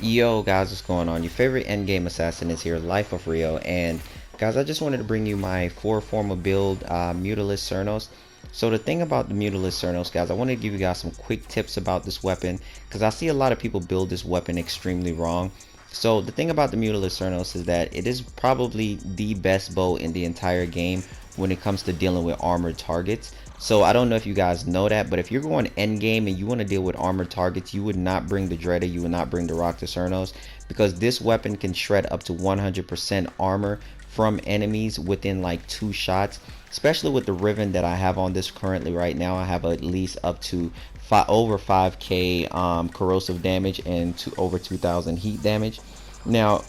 Yo guys, what's going on? Your favorite endgame assassin is here, Life of Rio, and guys, I just wanted to bring you my 4 former build, Mutalist Cernos. So the thing about the Mutalist Cernos, guys, I want to give you guys some quick tips about this weapon, because I see a lot of people build this weapon extremely wrong. So the thing about the Mutalist Cernos is that it is probably the best bow in the entire game when it comes to dealing with armored targets. So I don't know if you guys know that, but if you're going end game and you want to deal with armored targets, you would not bring the Dreader, you would not bring the Rock to Cernos, because this weapon can shred up to 100% armor from enemies within like 2 shots. Especially with the Riven that I have on this currently right now, I have at least up to over 5k corrosive damage and over 2000 heat damage. Now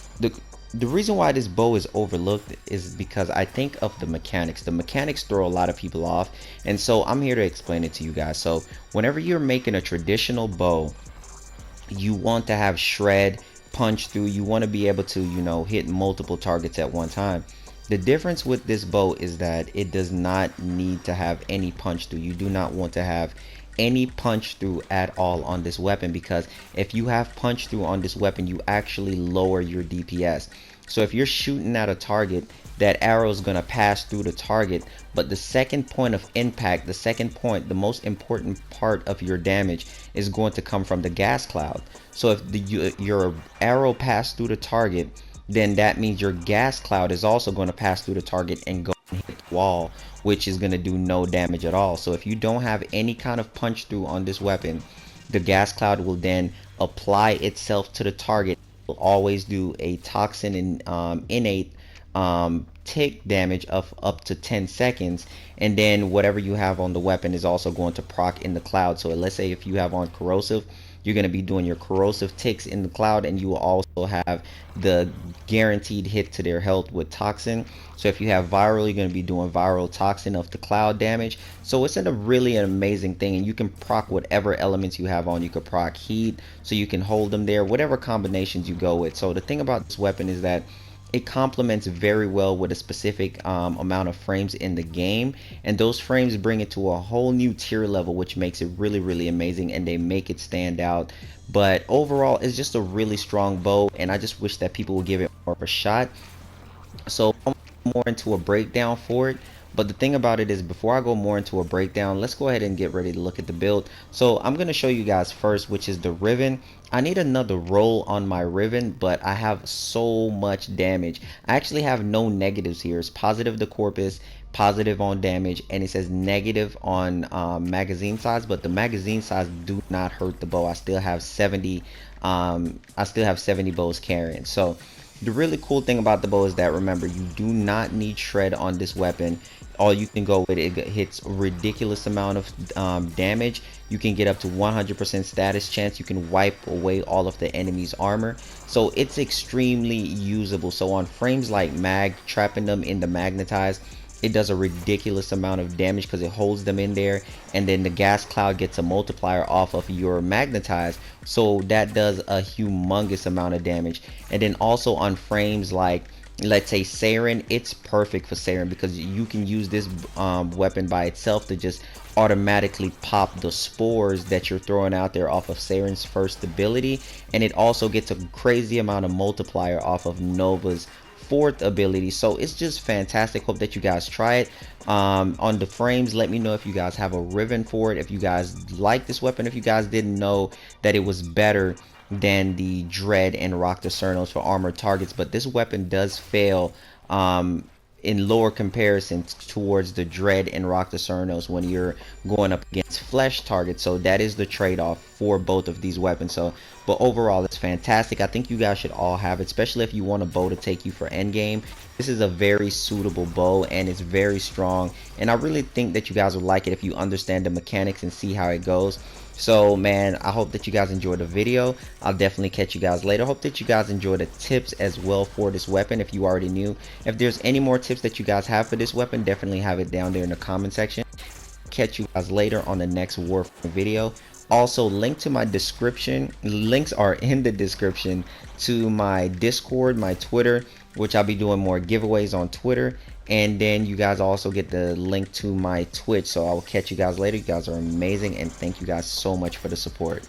the reason why this bow is overlooked is because I think of the mechanics. The mechanics throw a lot of people off, and so I'm here to explain it to you guys. So whenever you're making a traditional bow, you want to have shred, punch through, you want to be able to, you know, hit multiple targets at one time. The difference with this bow is that it does not need to have any punch through. You do not want to have any punch through at all on this weapon, because if you have punch through on this weapon, you actually lower your DPS. So if you're shooting at a target, that arrow is going to pass through the target, but the second point of impact, the second point, the most important part of your damage is going to come from the gas cloud. So if your arrow passed through the target, then that means your gas cloud is also going to pass through the target and go and hit the wall, which is going to do no damage at all. So if you don't have any kind of punch through on this weapon, the gas cloud will then apply itself to the target. It will always do a toxin and innate tick damage of up to 10 seconds, and then whatever you have on the weapon is also going to proc in the cloud. So let's say if you have on corrosive, you're going to be doing your corrosive ticks in the cloud, and you will also have the guaranteed hit to their health with toxin. So if you have viral, you're going to be doing viral toxin of the cloud damage. So it's really an amazing thing, and you can proc whatever elements you have on. You could proc heat, so you can hold them there, whatever combinations you go with. So the thing about this weapon is that it complements very well with a specific amount of frames in the game, and those frames bring it to a whole new tier level, which makes it really amazing, and they make it stand out. But overall, it's just a really strong bow, and I just wish that people would give it more of a shot. So I'm more into a breakdown for it, but the thing about it is, before I go more into a breakdown, let's go ahead and get ready to look at the build. So I'm going to show you guys first, which is the Riven. I need another roll on my Riven, but I have so much damage. I actually have no negatives here. It's positive the corpus, positive on damage, and it says negative on magazine size, but the magazine size do not hurt the bow. I still have 70 bows carrying. So the really cool thing about the bow is that, remember, you do not need shred on this weapon. All you can go with, it hits a ridiculous amount of damage. You can get up to 100% status chance. You can wipe away all of the enemy's armor. So it's extremely usable. So on frames like mag, trapping them in the magnetized, it does a ridiculous amount of damage because it holds them in there, and then the gas cloud gets a multiplier off of your magnetized, so that does a humongous amount of damage. And then also on frames like, let's say, Sarin, it's perfect for Sarin because you can use this weapon by itself to just automatically pop the spores that you're throwing out there off of Sarin's first ability, and it also gets a crazy amount of multiplier off of Nova's fourth ability. So it's just fantastic. Hope that you guys try it. On the frames, let me know if you guys have a Riven for it, if you guys like this weapon, if you guys didn't know that it was better than the Dread and Rock the Cernos for armored targets. But this weapon does fail in lower comparisons towards the Dread and Rock the Cernos when you're going up against flesh targets. So that is the trade-off for both of these weapons. So, but overall, it's fantastic. I think you guys should all have it, especially if you want a bow to take you for endgame. This is a very suitable bow, and it's very strong, and I really think that you guys will like it if you understand the mechanics and see how it goes. So man, I hope that you guys enjoyed the video. I'll definitely catch you guys later. Hope that you guys enjoy the tips as well for this weapon if you already knew. If there's any more tips that you guys have for this weapon, definitely have it down there in the comment section. Catch you guys later on the next Warframe video. Also, link to my description, links are in the description to my Discord, my Twitter, which I'll be doing more giveaways on Twitter, and then you guys also get the link to my Twitch. So I will catch you guys later. You guys are amazing, and thank you guys so much for the support.